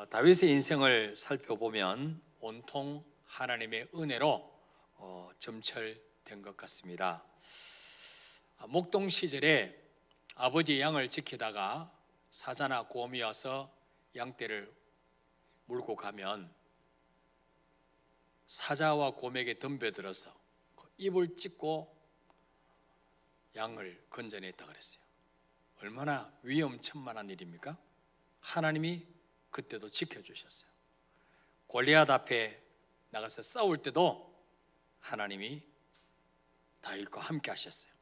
다윗의 인생을 살펴보면 온통 하나님의 은혜로 점철된 것 같습니다. 목동 시절에 아버지 양을 지키다가 사자나 곰이 와서 양떼를 물고 가면 사자와 곰에게 덤벼들어서 입을 찢고 양을 건져냈다 그랬어요. 얼마나 위험천만한 일입니까? 하나님이 그때도 지켜주셨어요. 골리앗 앞에 나가서 싸울 때도 하나님이 다윗과 함께 하셨어요.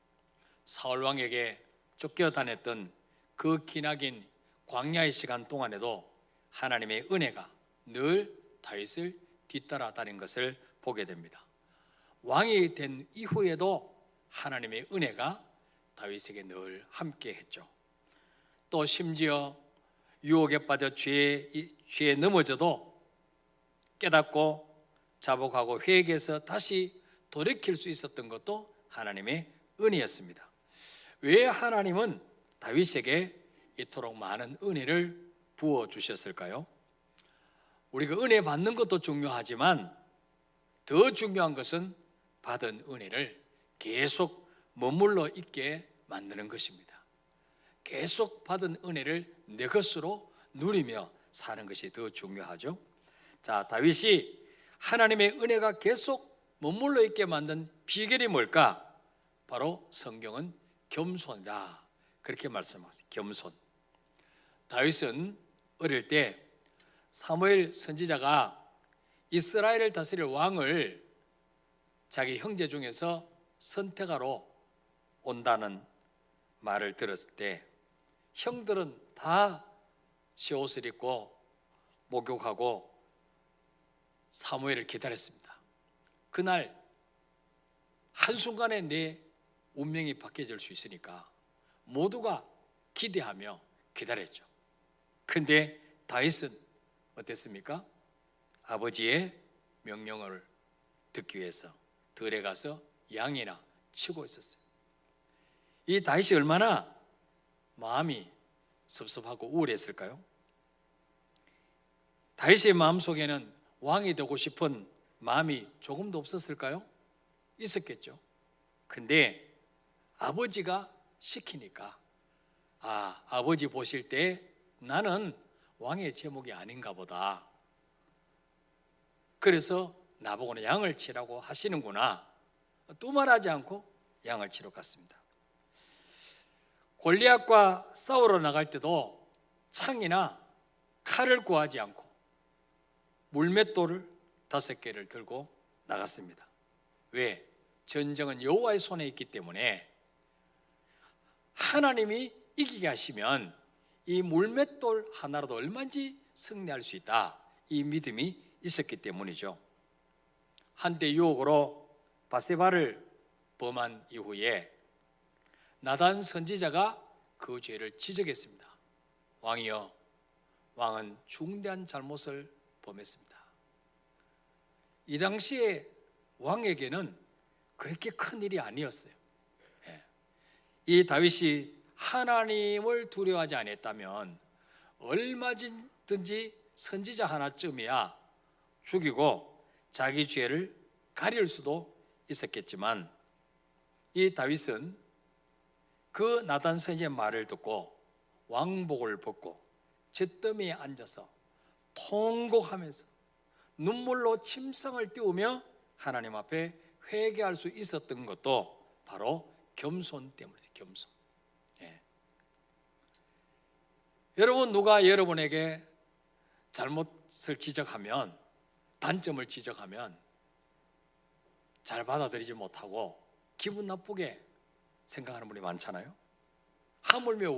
사울 왕에게 쫓겨다녔던 그 기나긴 광야의 시간 동안에도 하나님의 은혜가 늘 다윗을 뒤따라다닌 것을 보게 됩니다. 왕이 된 이후에도 하나님의 은혜가 다윗에게 늘 함께 했죠. 또 심지어 유혹에 빠져 죄에 넘어져도 깨닫고 자복하고 회개해서 다시 돌이킬 수 있었던 것도 하나님의 은혜였습니다. 왜 하나님은 다윗에게 이토록 많은 은혜를 부어주셨을까요? 우리가 은혜 받는 것도 중요하지만 더 중요한 것은 받은 은혜를 계속 머물러 있게 만드는 것입니다. 계속 받은 은혜를 내 것으로 누리며 사는 것이 더 중요하죠. 자, 다윗이 하나님의 은혜가 계속 머물러 있게 만든 비결이 뭘까? 바로 성경은 겸손이다, 그렇게 말씀하세요. 겸손. 다윗은 어릴 때 사무엘 선지자가 이스라엘을 다스릴 왕을 자기 형제 중에서 선택하러 온다는 말을 들었을 때 형들은 다 시옷을 입고 목욕하고 사무엘을 기다렸습니다. 그날 한순간에 내 운명이 바뀌어질 수 있으니까 모두가 기대하며 기다렸죠. 그런데 다윗은 어땠습니까? 아버지의 명령을 듣기 위해서 들에 가서 양이나 치고 있었어요. 이 다윗이 얼마나 마음이 섭섭하고 우울했을까요? 다윗의 마음속에는 왕이 되고 싶은 마음이 조금도 없었을까요? 있었겠죠. 근데 아버지가 시키니까 아버지 보실 때 나는 왕의 제목이 아닌가 보다, 그래서 나보고는 양을 치라고 하시는구나, 또 말하지 않고 양을 치러 갔습니다. 골리앗과 싸우러 나갈 때도 창이나 칼을 구하지 않고 물맷돌을 5개를 들고 나갔습니다. 왜? 전쟁은 여호와의 손에 있기 때문에 하나님이 이기게 하시면 이 물맷돌 하나라도 얼마든지 승리할 수 있다, 이 믿음이 있었기 때문이죠. 한때 유혹으로 밧세바를 범한 이후에 나단 선지자가 그 죄를 지적했습니다. 왕이여, 왕은 중대한 잘못을 범했습니다. 이 당시에 왕에게는 그렇게 큰 일이 아니었어요. 이 다윗이 하나님을 두려워하지 않았다면 얼마든지 선지자 하나쯤이야 죽이고 자기 죄를 가릴 수도 있었겠지만, 이 다윗은 그 나단 선지자의 말을 듣고 왕복을 벗고 잿더미에 앉아서 통곡하면서 눈물로 침상을 띄우며 하나님 앞에 회개할 수 있었던 것도 바로 겸손 때문이에요. 겸손. 여러분, 누가 여러분에게 잘못을 지적하면, 단점을 지적하면 잘 받아들이지 못하고 기분 나쁘게 생각하는 분이 많잖아요. 하물며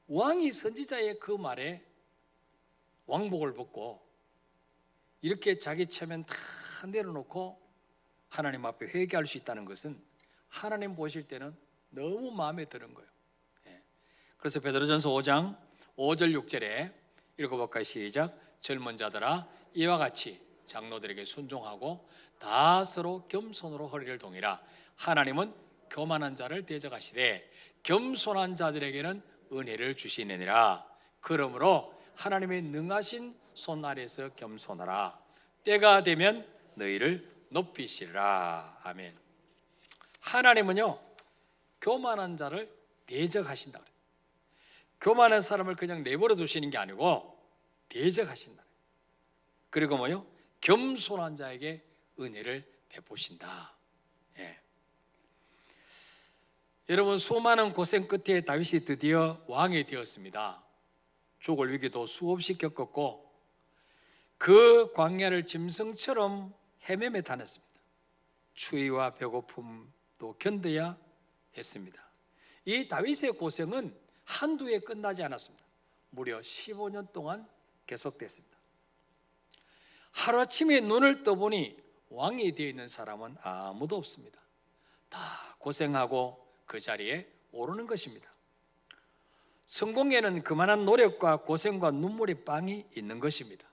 왕이 선지자의 그 말에 왕복을 벗고 이렇게 자기 체면 다 내려놓고 하나님 앞에 회개할 수 있다는 것은 하나님 보실 때는 너무 마음에 드는 거예요. 그래서 베드로전서 5장 5절 6절에 읽어볼까요? 시작. 젊은 자들아, 이와 같이 장로들에게 순종하고 다 서로 겸손으로 허리를 동이라. 하나님은 교만한 자를 대적하시되 겸손한 자들에게는 은혜를 주시느니라. 그러므로 하나님의 능하신 손 아래에서 겸손하라. 때가 되면 너희를 높이시리라. 아멘. 하나님은요, 교만한 자를 대적하신다. 교만한 사람을 그냥 내버려 두시는 게 아니고 대적하신다. 그리고 뭐요? 겸손한 자에게 은혜를 베푸신다. 예. 여러분, 수많은 고생 끝에 다윗이 드디어 왕이 되었습니다. 죽을 위기도 수없이 겪었고 그 광야를 짐승처럼 헤매며 다녔습니다. 추위와 배고픔도 견뎌야 했습니다. 이 다윗의 고생은 한두 해 끝나지 않았습니다. 무려 15년 동안 계속됐습니다. 하루아침에 눈을 떠보니 왕이 되어 있는 사람은 아무도 없습니다. 다 고생하고 그 자리에 오르는 것입니다. 성공에는 그만한 노력과 고생과 눈물의 빵이 있는 것입니다.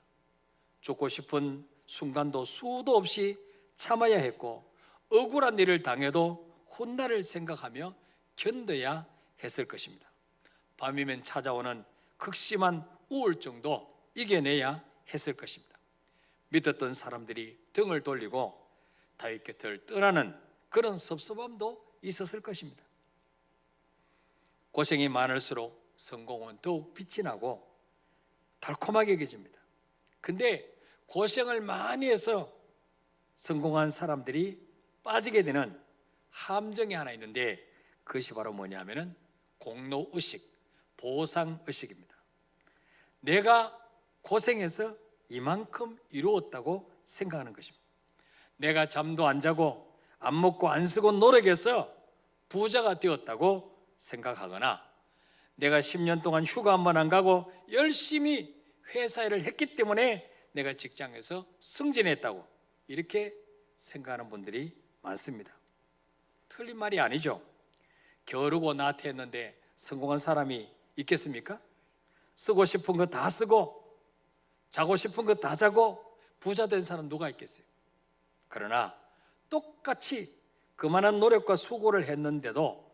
죽고 싶은 순간도 수도 없이 참아야 했고 억울한 일을 당해도 훗날을 생각하며 견뎌야 했을 것입니다. 밤이면 찾아오는 극심한 우울증도 이겨내야 했을 것입니다. 믿었던 사람들이 등을 돌리고 다윗 곁을 떠나는 그런 섭섭함도 있었을 것입니다. 고생이 많을수록 성공은 더욱 빛이 나고 달콤하게 여겨집니다. 근데 고생을 많이 해서 성공한 사람들이 빠지게 되는 함정이 하나 있는데 그것이 바로 뭐냐면은 공로의식, 보상의식입니다. 내가 고생해서 이만큼 이루었다고 생각하는 것입니다. 내가 잠도 안 자고 안 먹고 안 쓰고 노력해서 부자가 되었다고 생각하거나 내가 10년 동안 휴가 한 번 안 가고 열심히 회사 일을 했기 때문에 내가 직장에서 승진했다고 이렇게 생각하는 분들이 많습니다. 틀린 말이 아니죠. 겨루고 나태했는데 성공한 사람이 있겠습니까? 쓰고 싶은 거 다 쓰고 자고 싶은 거 다 자고 부자 된 사람 누가 있겠어요? 그러나 똑같이 그만한 노력과 수고를 했는데도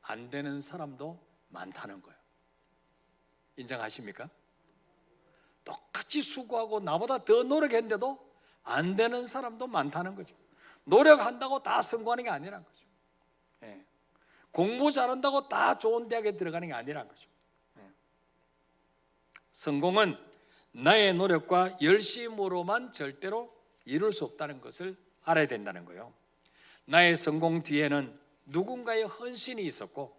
안 되는 사람도 많다는 거예요. 인정하십니까? 똑같이 수고하고 나보다 더 노력했는데도 안 되는 사람도 많다는 거죠. 노력한다고 다 성공하는 게 아니라는 거죠. 예. 공부 잘한다고 다 좋은 대학에 들어가는 게 아니라는 거죠. 예. 성공은 나의 노력과 열심으로만 절대로 이룰 수 없다는 것을 알아야 된다는 거예요. 나의 성공 뒤에는 누군가의 헌신이 있었고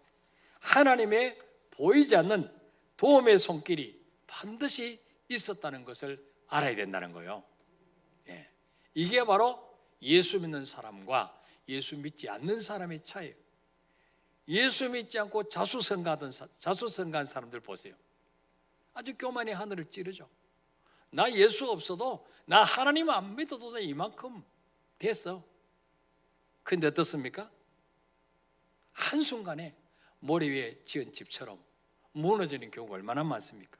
하나님의 보이지 않는 도움의 손길이 반드시 있었다는 것을 알아야 된다는 거예요. 예. 이게 바로 예수 믿는 사람과 예수 믿지 않는 사람의 차이예요. 예수 믿지 않고 자수성가한 사람들 보세요. 아주 교만이 하늘을 찌르죠. 나 예수 없어도 나 하나님 안 믿어도 나 이만큼 됐어. 근데 어떻습니까? 한순간에 모래 위에 지은 집처럼 무너지는 경우가 얼마나 많습니까?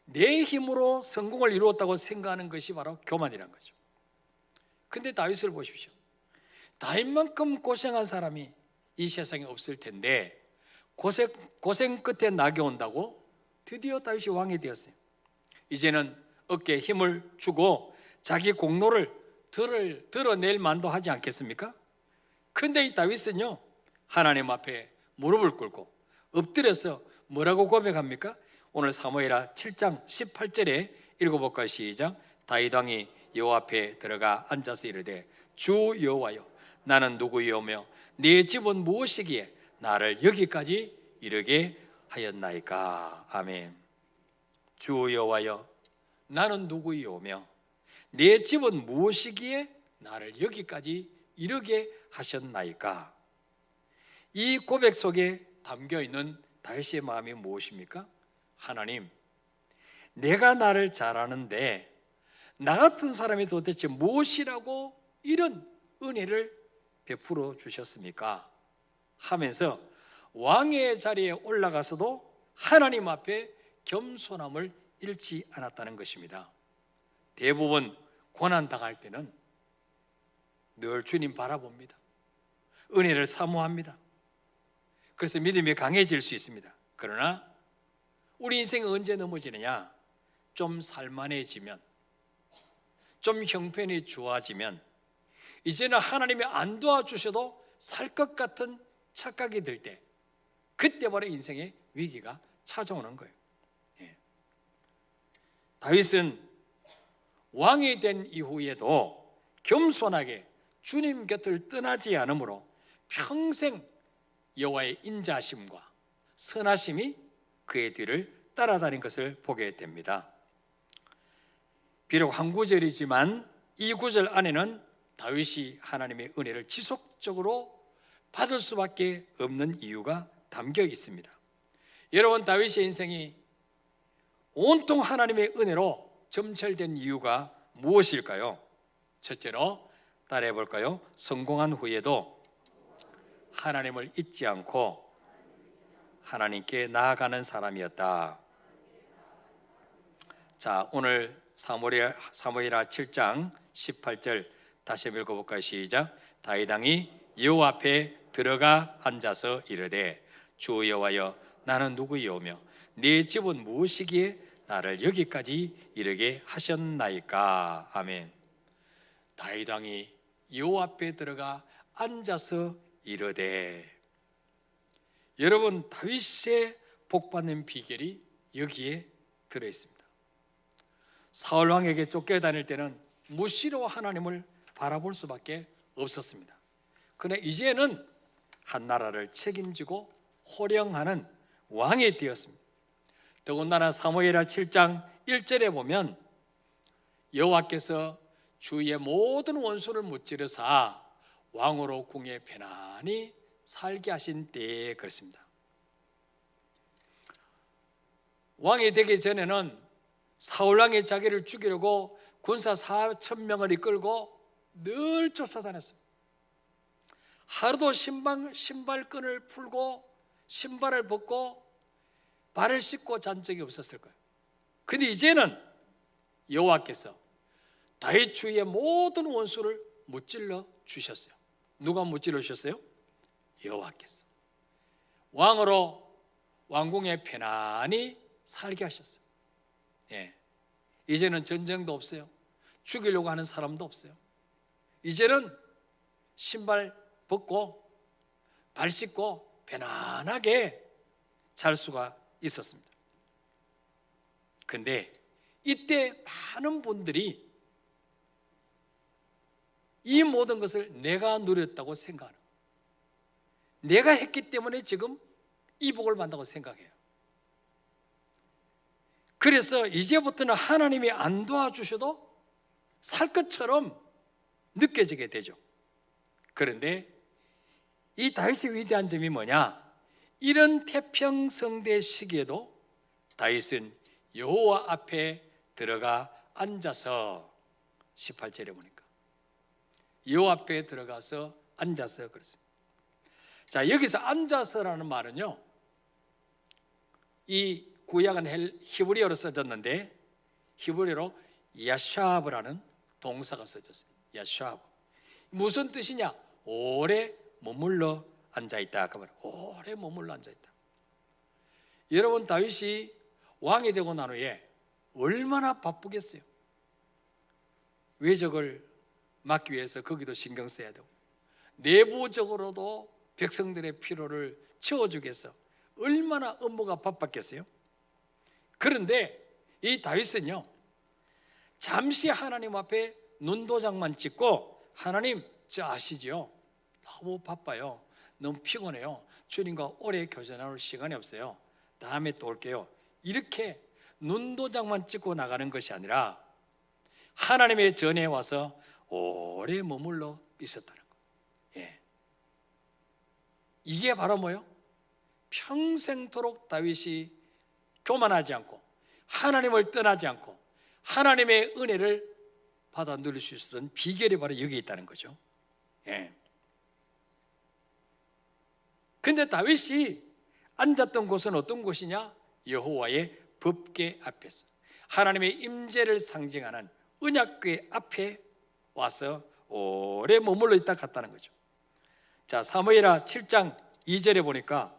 내 힘으로 성공을 이루었다고 생각하는 것이 바로 교만이란 거죠. 근데 다윗을 보십시오. 다윗만큼 고생한 사람이 이 세상에 없을 텐데 고생 끝에 낙이 온다고 드디어 다윗이 왕이 되었어요. 이제는 어깨에 힘을 주고 자기 공로를 드러낼 만도 하지 않겠습니까? 근데 이 다윗은요, 하나님 앞에 무릎을 꿇고 엎드려서 뭐라고 고백합니까? 오늘 사무엘하 7장 18절에 읽어볼까요? 시작. 다윗 왕이 여호와 앞에 들어가 앉아서 이르되 주 여호와여 나는 누구이오며 네 집은 무엇이기에 나를 여기까지 이르게 하였나이까. 아멘. 주 여호와여 나는 누구이오며 네 집은 무엇이기에 나를 여기까지 이르게 하셨나이까. 이 고백 속에 담겨있는 다윗의 마음이 무엇입니까? 하나님, 내가 나를 잘 아는데 나 같은 사람이 도대체 무엇이라고 이런 은혜를 베풀어 주셨습니까? 하면서 왕의 자리에 올라가서도 하나님 앞에 겸손함을 잃지 않았다는 것입니다. 대부분 고난당할 때는 늘 주님 바라봅니다. 은혜를 사모합니다. 그래서 믿음이 강해질 수 있습니다. 그러나 우리 인생이 언제 넘어지느냐? 좀 살만해지면, 좀 형편이 좋아지면, 이제는 하나님이 안 도와주셔도 살 것 같은 착각이 들 때, 그때 바로 인생의 위기가 찾아오는 거예요. 예. 다윗은 왕이 된 이후에도 겸손하게 주님 곁을 떠나지 않으므로 평생 여호와의 인자심과 선하심이 그의 뒤를 따라다닌 것을 보게 됩니다. 비록 한 구절이지만 이 구절 안에는 다윗이 하나님의 은혜를 지속적으로 받을 수밖에 없는 이유가 담겨 있습니다. 여러분, 다윗의 인생이 온통 하나님의 은혜로 점철된 이유가 무엇일까요? 첫째로 따라해 볼까요? 성공한 후에도 하나님을 잊지 않고 하나님께 나아가는 사람이었다. 자, 오늘 사무엘하 7장 18절 다시 한번 읽어볼까요? 시작. 다윗 왕이 여호와 앞에 들어가 앉아서 이르되 주 여호와여, 나는 누구이오며 네 집은 무엇이기에 나를 여기까지 이르게 하셨나이까. 아멘. 다윗 왕이 여호와 앞에 들어가 앉아서 이르되, 여러분, 다윗의 복받는 비결이 여기에 들어있습니다. 사울 왕에게 쫓겨다닐 때는 무시로 하나님을 바라볼 수밖에 없었습니다. 그러나 이제는 한 나라를 책임지고 호령하는 왕이 되었습니다. 더군다나 사무엘하 7장 1절에 보면 여호와께서 주의 모든 원수를 무찌르사 왕으로 궁에 편안히 살게 하신 때에 그렇습니다. 왕이 되기 전에는 사울왕이 자기를 죽이려고 군사 4,000명을 이끌고 늘 쫓아다녔어요. 하루도 신발끈을 풀고 신발을 벗고 발을 씻고 잔 적이 없었을 거예요. 근데 이제는 여호와께서 다윗 주위의 모든 원수를 무찔러 주셨어요. 누가 무찔러 주셨어요? 여호와께서. 왕으로 왕궁에 편안히 살게 하셨어요. 예. 이제는 전쟁도 없어요. 죽이려고 하는 사람도 없어요. 이제는 신발 벗고 발 씻고 편안하게 잘 수가 있었습니다. 근데 이때 많은 분들이 이 모든 것을 내가 누렸다고 생각하는, 내가 했기 때문에 지금 이 복을 받는다고 생각해요. 그래서 이제부터는 하나님이 안 도와주셔도 살 것처럼 느껴지게 되죠. 그런데 이 다윗의 위대한 점이 뭐냐? 이런 태평성대 시기에도 다윗은 여호와 앞에 들어가 앉아서, 18절에 보니까 여호와 앞에 들어가서 앉아서 그렇습니다. 자, 여기서 앉아서라는 말은요, 이 구약은 히브리어로 써졌는데 히브리어로 야샤브라는 동사가 써졌어요. 야샤브. 무슨 뜻이냐? 오래 머물러 앉아있다. 그 말, 오래 머물러 앉아있다. 여러분, 다윗이 왕이 되고 난 후에 얼마나 바쁘겠어요? 외적을 막기 위해서 거기도 신경 써야 되고, 내부적으로도 백성들의 필요를 채워주기 위해서 얼마나 업무가 바빴겠어요? 그런데 이 다윗은요, 잠시 하나님 앞에 눈도장만 찍고, 하나님, 저 아시죠? 너무 바빠요. 너무 피곤해요. 주님과 오래 교제 나눌 시간이 없어요. 다음에 또 올게요. 이렇게 눈도장만 찍고 나가는 것이 아니라 하나님의 전에 와서 오래 머물러 있었다는 거예요. 예. 이게 바로 뭐예요? 평생토록 다윗이 교만하지 않고 하나님을 떠나지 않고 하나님의 은혜를 받아 누릴 수 있었던 비결이 바로 여기에 있다는 거죠. 예. 근데 다윗이 앉았던 곳은 어떤 곳이냐? 여호와의 법궤 앞에서 하나님의 임재를 상징하는 언약궤 앞에 와서 오래 머물러 있다 갔다는 거죠. 자, 사무엘하 7장 2절에 보니까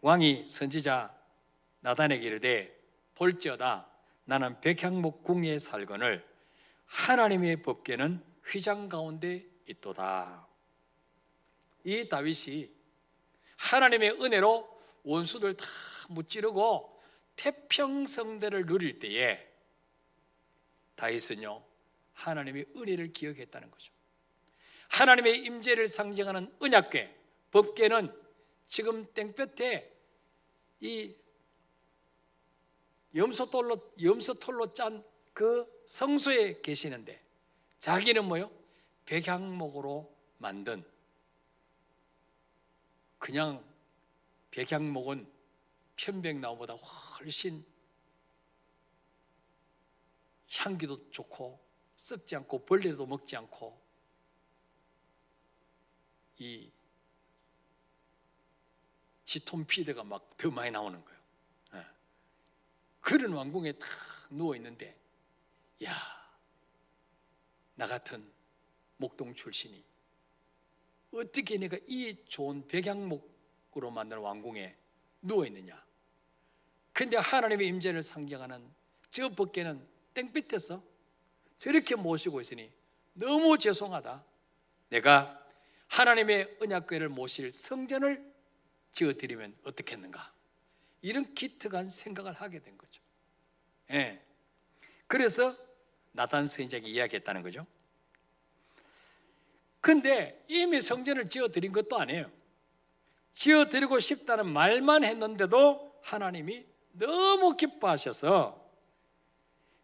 왕이 선지자 나단에게 이르되 볼지어다 나는 백향목 궁에 살거늘 하나님의 법궤는 휘장 가운데 있도다. 이 다윗이 하나님의 은혜로 원수들 다 무찌르고 태평성대를 누릴 때에 다윗은요 하나님의 은혜를 기억했다는 거죠. 하나님의 임재를 상징하는 언약궤, 법궤는 지금 땡볕에 이 염소털로 짠 그 성소에 계시는데 자기는 뭐요? 백향목으로 만든, 그냥 백향목은 편백나무보다 훨씬 향기도 좋고 썩지 않고 벌레도 먹지 않고 이 지톤피드가 막 더 많이 나오는 거예요. 그런 왕궁에 탁 누워 있는데, 야, 나 같은 목동 출신이 어떻게 내가 이 좋은 백향목으로 만든 왕궁에 누워 있느냐? 그런데 하나님의 임재를 상징하는 저 법궤는 땡볕에서 저렇게 모시고 있으니 너무 죄송하다. 내가 하나님의 언약궤를 모실 성전을 지어드리면 어떻겠는가? 이런 기특한 생각을 하게 된 거죠. 예. 그래서 나단 선지자에게 이야기했다는 거죠. 근데 이미 성전을 지어드린 것도 아니에요. 지어드리고 싶다는 말만 했는데도 하나님이 너무 기뻐하셔서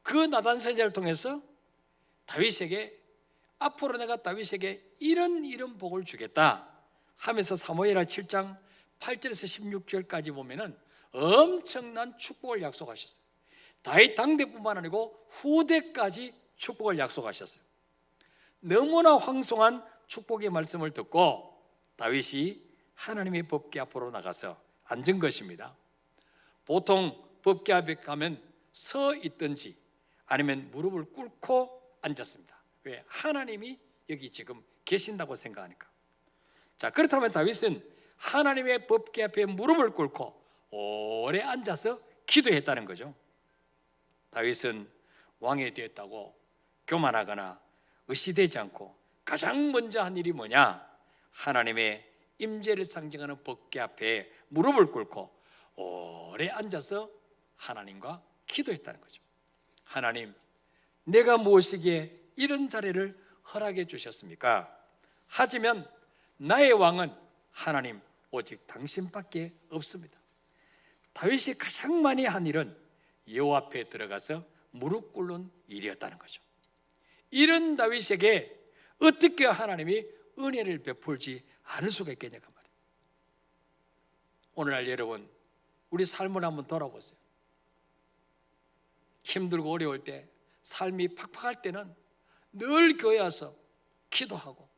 그 나단 선지자를 통해서 다윗에게 앞으로 내가 다윗에게 이런 복을 주겠다 하면서 사무엘하 7장 8절에서 16절까지 보면은 엄청난 축복을 약속하셨어요. 다윗 당대뿐만 아니고 후대까지 축복을 약속하셨어요. 너무나 황송한 축복의 말씀을 듣고 다윗이 하나님의 법궤 앞으로 나가서 앉은 것입니다. 보통 법궤 앞에 가면 서 있든지 아니면 무릎을 꿇고 앉았습니다. 왜? 하나님이 여기 지금 계신다고 생각하니까. 자, 그렇다면 다윗은 하나님의 법궤 앞에 무릎을 꿇고 오래 앉아서 기도했다는 거죠. 다윗은 왕이 되었다고 교만하거나 의시되지 않고 가장 먼저 한 일이 뭐냐? 하나님의 임재를 상징하는 법궤 앞에 무릎을 꿇고 오래 앉아서 하나님과 기도했다는 거죠. 하나님, 내가 무엇이기에 이런 자리를 허락해 주셨습니까? 하지만 나의 왕은 하나님 오직 당신밖에 없습니다. 다윗이 가장 많이 한 일은 여호와 앞에 들어가서 무릎 꿇는 일이었다는 거죠. 이런 다윗에게 어떻게 하나님이 은혜를 베풀지 않을 수가 있겠냐고 말이에요. 오늘날 여러분, 우리 삶을 한번 돌아보세요. 힘들고 어려울 때, 삶이 팍팍할 때는 늘 교회 와서 기도하고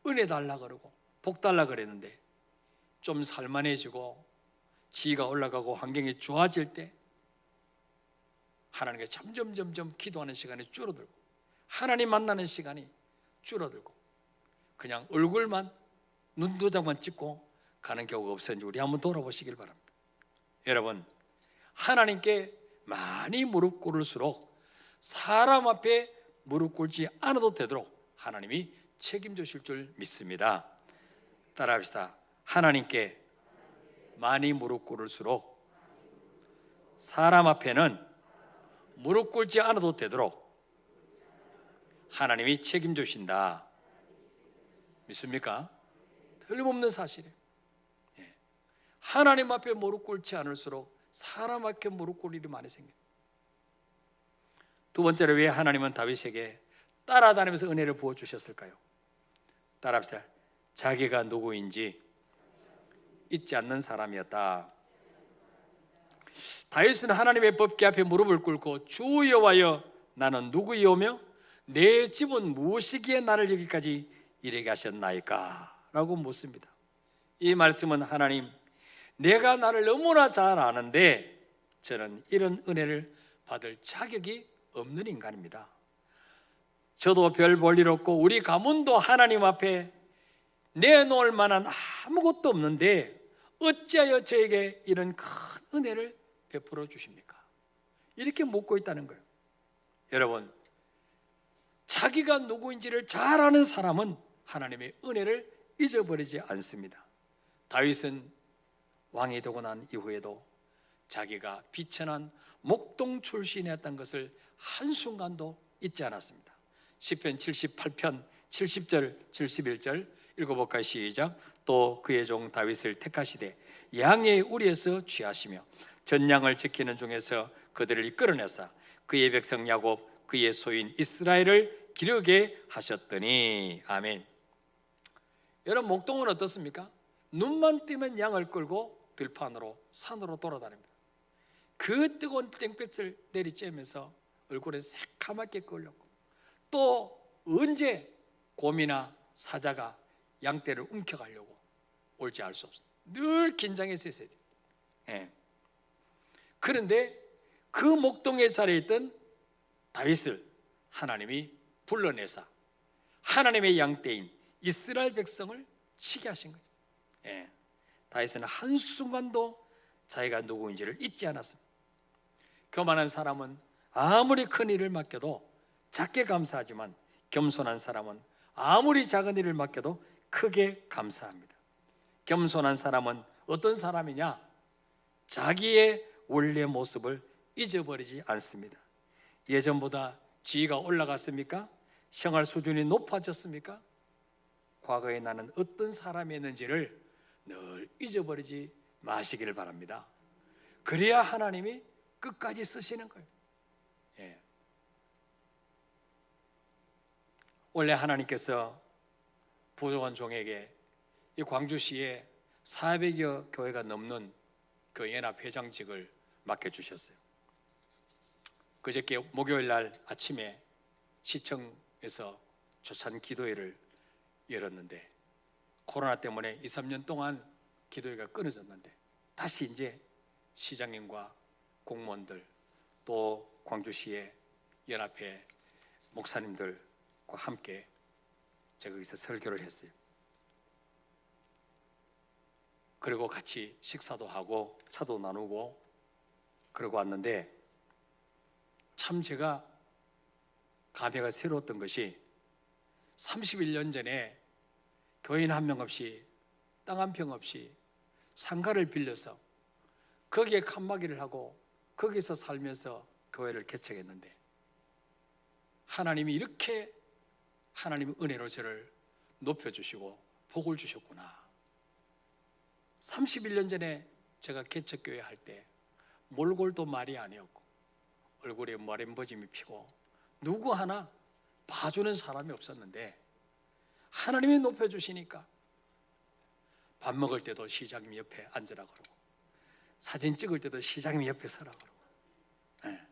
은혜 달라 그러고 복 달라 그랬는데, 좀 살만해지고 지위가 올라가고 환경이 좋아질 때 하나님께 점점 기도하는 시간이 줄어들고 하나님 만나는 시간이 줄어들고 그냥 얼굴만 눈도장만 찍고 가는 경우가 없었는지 우리 한번 돌아보시길 바랍니다. 여러분, 하나님께 많이 무릎 꿇을수록 사람 앞에 무릎 꿇지 않아도 되도록 하나님이 책임지실 줄 믿습니다. 따라합시다. 하나님께 많이 무릎 꿇을수록 사람 앞에는 무릎 꿇지 않아도 되도록 하나님이 책임지신다. 믿습니까? 틀림없는 사실이에요. 하나님 앞에 무릎 꿇지 않을수록 사람 앞에 무릎 꿇을 일이 많이 생겨요. 두 번째로 왜 하나님은 다윗에게 따라다니면서 은혜를 부어주셨을까요? 따라합시다. 자기가 누구인지 잊지 않는 사람이었다. 다윗은 하나님의 법궤 앞에 무릎을 꿇고 주 여호와여 나는 누구이오며 내 집은 무엇이기에 나를 여기까지 이르게 하셨나이까? 라고 묻습니다. 이 말씀은 하나님, 내가 나를 너무나 잘 아는데 저는 이런 은혜를 받을 자격이 없는 인간입니다. 저도 별 볼 일 없고 우리 가문도 하나님 앞에 내놓을 만한 아무것도 없는데 어찌하여 저에게 이런 큰 은혜를 베풀어 주십니까? 이렇게 묻고 있다는 거예요. 여러분, 자기가 누구인지를 잘 아는 사람은 하나님의 은혜를 잊어버리지 않습니다. 다윗은 왕이 되고 난 이후에도 자기가 비천한 목동 출신이었던 것을 한순간도 잊지 않았습니다. 시편 78편 70절 71절 읽어볼까요? 시작. 또 그의 종 다윗을 택하시되 양의 우리에서 취하시며 전양을 지키는 중에서 그들을 이끌어내사 그의 백성 야곱 그의 소인 이스라엘을 기르게 하셨더니. 아멘. 여러분, 목동은 어떻습니까? 눈만 뜨면 양을 끌고 들판으로 산으로 돌아다닙니다. 그 뜨거운 땡볕을 내리쬐면서 얼굴에 새카맣게 끌렸고, 또 언제 곰이나 사자가 양떼를 움켜가려고 올지 알 수 없습니다. 늘 긴장해서 있어야 돼요. 예. 그런데 그 목동의 자리에 있던 다윗을 하나님이 불러내사 하나님의 양떼인 이스라엘 백성을 치게 하신 거죠. 예. 다윗은 한순간도 자기가 누구인지를 잊지 않았습니다. 교만한 사람은 아무리 큰 일을 맡겨도 작게 감사하지만 겸손한 사람은 아무리 작은 일을 맡겨도 크게 감사합니다. 겸손한 사람은 어떤 사람이냐? 자기의 원래 모습을 잊어버리지 않습니다. 예전보다 지위가 올라갔습니까? 생활 수준이 높아졌습니까? 과거에 나는 어떤 사람이었는지를 늘 잊어버리지 마시기를 바랍니다. 그래야 하나님이 끝까지 쓰시는 거예요. 예. 원래 하나님께서 부족한 종에게 이 광주시에 400여 교회가 넘는 그 연합회장직을 맡겨주셨어요. 그저께 목요일 날 아침에 시청에서 조찬 기도회를 열었는데, 코로나 때문에 2, 3년 동안 기도회가 끊어졌는데 다시 이제 시장님과 공무원들 또 광주시의 연합회 목사님들과 함께 제가 거기서 설교를 했어요. 그리고 같이 식사도 하고 차도 나누고 그러고 왔는데, 참 제가 감회가 새로웠던 것이 31년 전에 교인 한 명 없이 땅 한 평 없이 상가를 빌려서 거기에 칸막이를 하고 거기서 살면서 교회를 개척했는데, 하나님이 이렇게 하나님의 은혜로 저를 높여주시고 복을 주셨구나. 31년 전에 제가 개척교회 할 때 몰골도 말이 아니었고 얼굴에 머리ඹ어짐이 피고 누구 하나 봐주는 사람이 없었는데, 하나님이 높여주시니까 밥 먹을 때도 시장님 옆에 앉으라 그러고 사진 찍을 때도 시장님 옆에 서라 그러고. 네.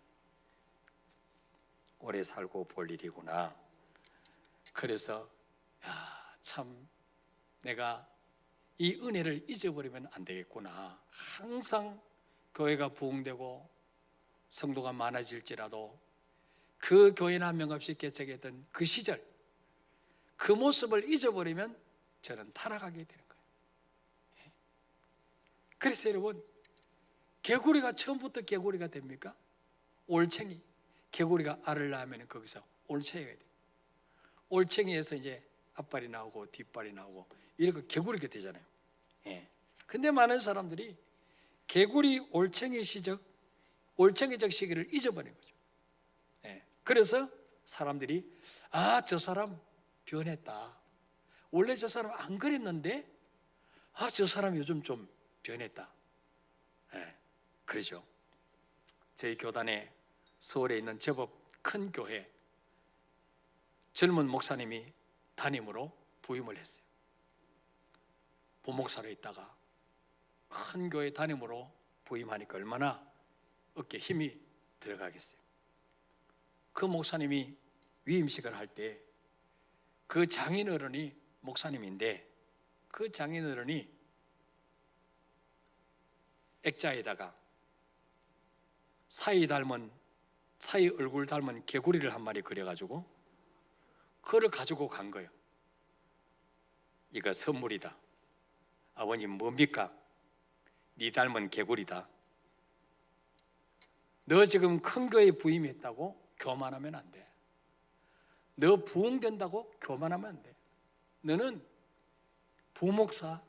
오래 살고 볼 일이구나. 그래서 참 내가 이 은혜를 잊어버리면 안 되겠구나. 항상 교회가 부흥되고 성도가 많아질지라도 그 교회는 한 명 없이 개척했던 그 시절, 그 모습을 잊어버리면 저는 타락하게 되는 거예요. 그래서 여러분, 개구리가 처음부터 개구리가 됩니까? 올챙이, 개구리가 알을 낳으면 거기서 올챙이가 돼요. 올챙이에서 이제 앞발이 나오고 뒷발이 나오고 이렇게 개구리가 되잖아요. 예. 근데 많은 사람들이 개구리 올챙이 시적, 올챙이적 시기를 잊어버린 거죠. 예. 그래서 사람들이 저 사람 변했다. 원래 저 사람 안 그랬는데 저 사람 요즘 좀 변했다. 예. 그러죠. 저희 교단에 서울에 있는 제법 큰 교회 젊은 목사님이 담임으로 부임을 했어요. 부목사로 있다가 큰 교회 담임으로 부임하니까 얼마나 어깨에 힘이 들어가겠어요. 그 목사님이 위임식을 할 때 그 장인어른이 목사님인데, 그 장인어른이 액자에다가 사이 얼굴 닮은 개구리를 한 마리 그려가지고 그걸 가지고 간 거예요. 이거 선물이다. 아버님 뭡니까? 네 닮은 개구리다. 너 지금 큰 교회에 부임했다고 교만하면 안 돼. 너 부흥된다고 교만하면 안 돼. 너는 부목사였어,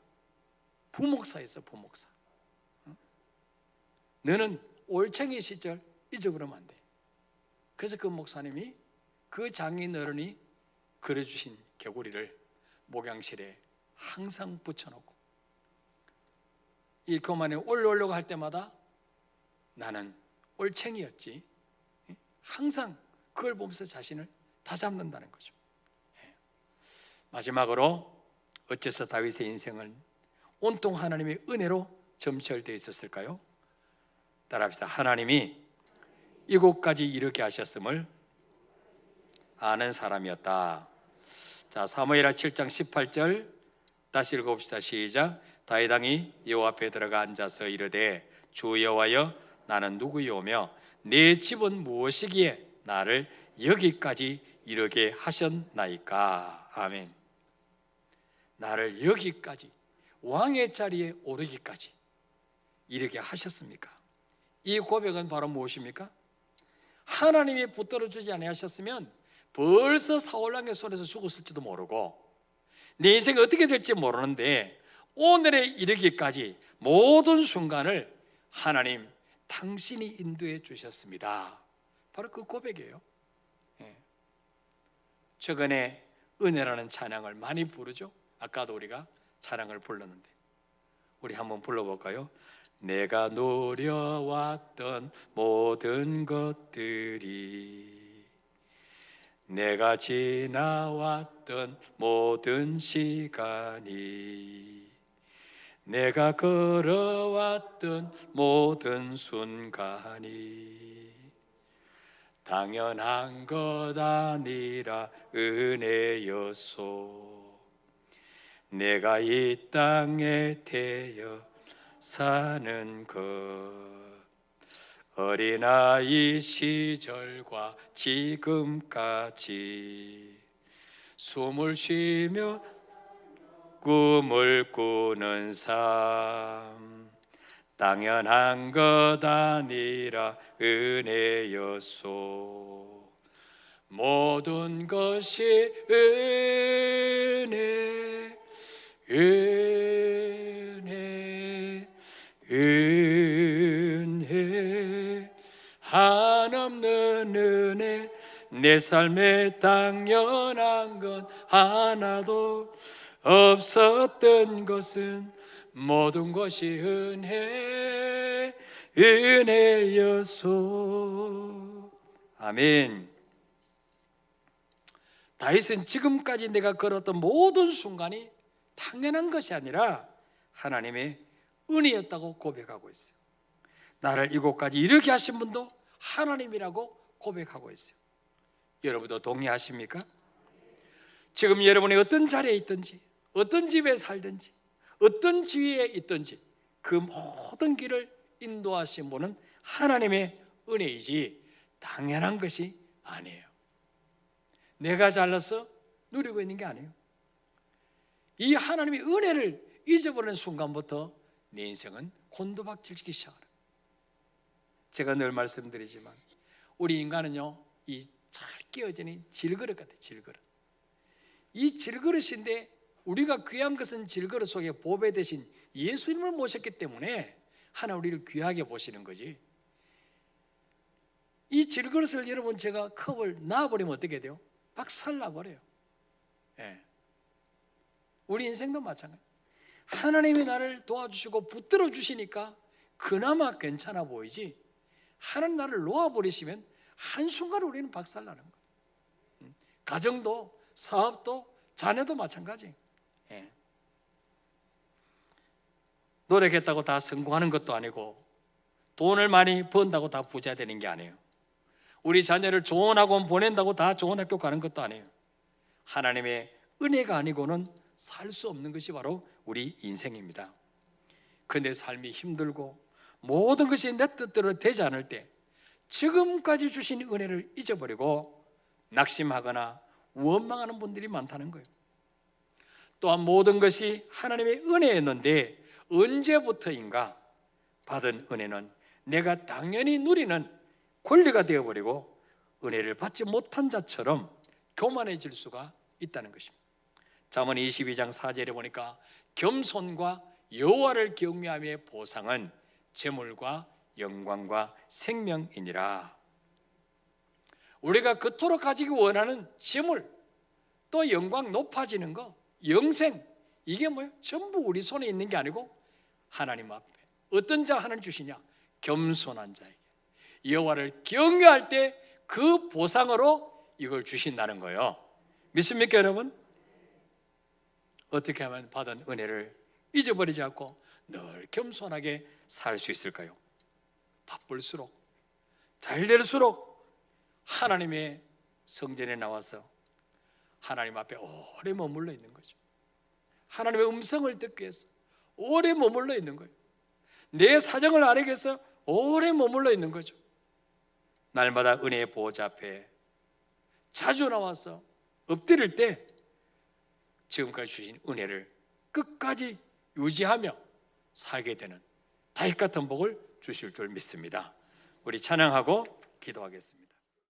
부목사. 너는 올챙이 시절 잊어버리면 안 돼. 그래서 그 목사님이, 그 장인 어른이 그려주신 개구리를 목양실에 항상 붙여놓고, 이 교만에 올려오려고 할 때마다 나는 올챙이였지, 항상 그걸 보면서 자신을 다잡는다는 거죠. 마지막으로 어째서 다윗의 인생은 온통 하나님의 은혜로 점철되어 있었을까요? 따라합시다. 하나님이 이곳까지 이르게 하셨음을 아는 사람이었다. 자, 사무엘하 7장 18절 다시 읽어봅시다. 시작. 다윗 왕이 여호와 앞에 들어가 앉아서 이르되, 주 여호와여, 나는 누구이오며 내 집은 무엇이기에 나를 여기까지 이르게 하셨나이까. 아멘. 나를 여기까지, 왕의 자리에 오르기까지 이르게 하셨습니까? 이 고백은 바로 무엇입니까? 하나님이 붙들어 주지 아니하셨으면 벌써 사울왕의 손에서 죽었을지도 모르고 내 인생이 어떻게 될지 모르는데, 오늘에 이르기까지 모든 순간을 하나님 당신이 인도해 주셨습니다. 바로 그 고백이에요. 최근에 은혜라는 찬양을 많이 부르죠. 아까도 우리가 찬양을 불렀는데, 우리 한번 불러볼까요? 내가 노려왔던 모든 것들이, 내가 지나왔던 모든 시간이, 내가 걸어왔던 모든 순간이 당연한 것 아니라 은혜였소. 내가 이 땅에 태어 사는 것, 어린아이 시절과 지금까지 숨을 쉬며 꿈을 꾸는 삶, 당연한 것 아니라 은혜였소. 모든 것이 은혜, 은혜, 은혜, 한없는 은혜. 내 삶에 당연한 건 하나도 없었던 것은 모든 것이 은혜, 은혜였소. 아멘. 다윗은 지금까지 내가 걸었던 모든 순간이 당연한 것이 아니라 하나님의 은혜였다고 고백하고 있어요. 나를 이곳까지 이르게 하신 분도 하나님이라고 고백하고 있어요. 여러분도 동의하십니까? 지금 여러분이 어떤 자리에 있든지, 어떤 집에 살든지, 어떤 지위에 있든지 그 모든 길을 인도하신 분은 하나님의 은혜이지 당연한 것이 아니에요. 내가 잘나서 누리고 있는 게 아니에요. 이 하나님의 은혜를 잊어버리는 순간부터 내 인생은 곤두박질기 시작합니다. 제가 늘 말씀드리지만 우리 인간은요, 이 잘 깨어지는 질그릇 같아요. 질그릇. 이 질그릇인데 우리가 귀한 것은 질그릇 속에 보배 대신 예수님을 모셨기 때문에 하나 우리를 귀하게 보시는 거지. 이 질그릇을 여러분, 제가 컵을 놔버리면 어떻게 돼요? 박살나버려요. 예. 우리 인생도 마찬가지. 하나님이 나를 도와주시고 붙들어 주시니까 그나마 괜찮아 보이지, 하나님 나를 놓아버리시면 한순간에 우리는 박살나는 거예요. 가정도, 사업도, 자녀도 마찬가지. 예. 노력했다고 다 성공하는 것도 아니고, 돈을 많이 번다고 다 부자 되는 게 아니에요. 우리 자녀를 좋은 학원 보낸다고 다 좋은 학교 가는 것도 아니에요. 하나님의 은혜가 아니고는 살 수 없는 것이 바로 우리 인생입니다. 그런데 삶이 힘들고 모든 것이 내 뜻대로 되지 않을 때 지금까지 주신 은혜를 잊어버리고 낙심하거나 원망하는 분들이 많다는 거예요. 또한 모든 것이 하나님의 은혜였는데 언제부터인가 받은 은혜는 내가 당연히 누리는 권리가 되어버리고 은혜를 받지 못한 자처럼 교만해질 수가 있다는 것입니다. 잠언 22장 4절에 보니까 겸손과 여호와를 경외함의 보상은 재물과 영광과 생명이니라. 우리가 그토록 가지기 원하는 재물, 또 영광, 높아지는 거, 영생, 이게 뭐예요? 전부 우리 손에 있는 게 아니고 하나님 앞에 어떤 자 하나님 주시냐? 겸손한 자에게 여호와를 경외할 때 그 보상으로 이걸 주신다는 거예요. 믿습니까 여러분? 어떻게 하면 받은 은혜를 잊어버리지 않고 늘 겸손하게 살 수 있을까요? 바쁠수록, 잘 될수록 하나님의 성전에 나와서 하나님 앞에 오래 머물러 있는 거죠. 하나님의 음성을 듣기 위해서 오래 머물러 있는 거예요. 내 사정을 알기 위해서 오래 머물러 있는 거죠. 날마다 은혜의 보호자 앞에 자주 나와서 엎드릴 때 지금까지 주신 은혜를 끝까지 유지하며 살게 되는 다윗 같은 복을 주실 줄 믿습니다. 우리 찬양하고 기도하겠습니다.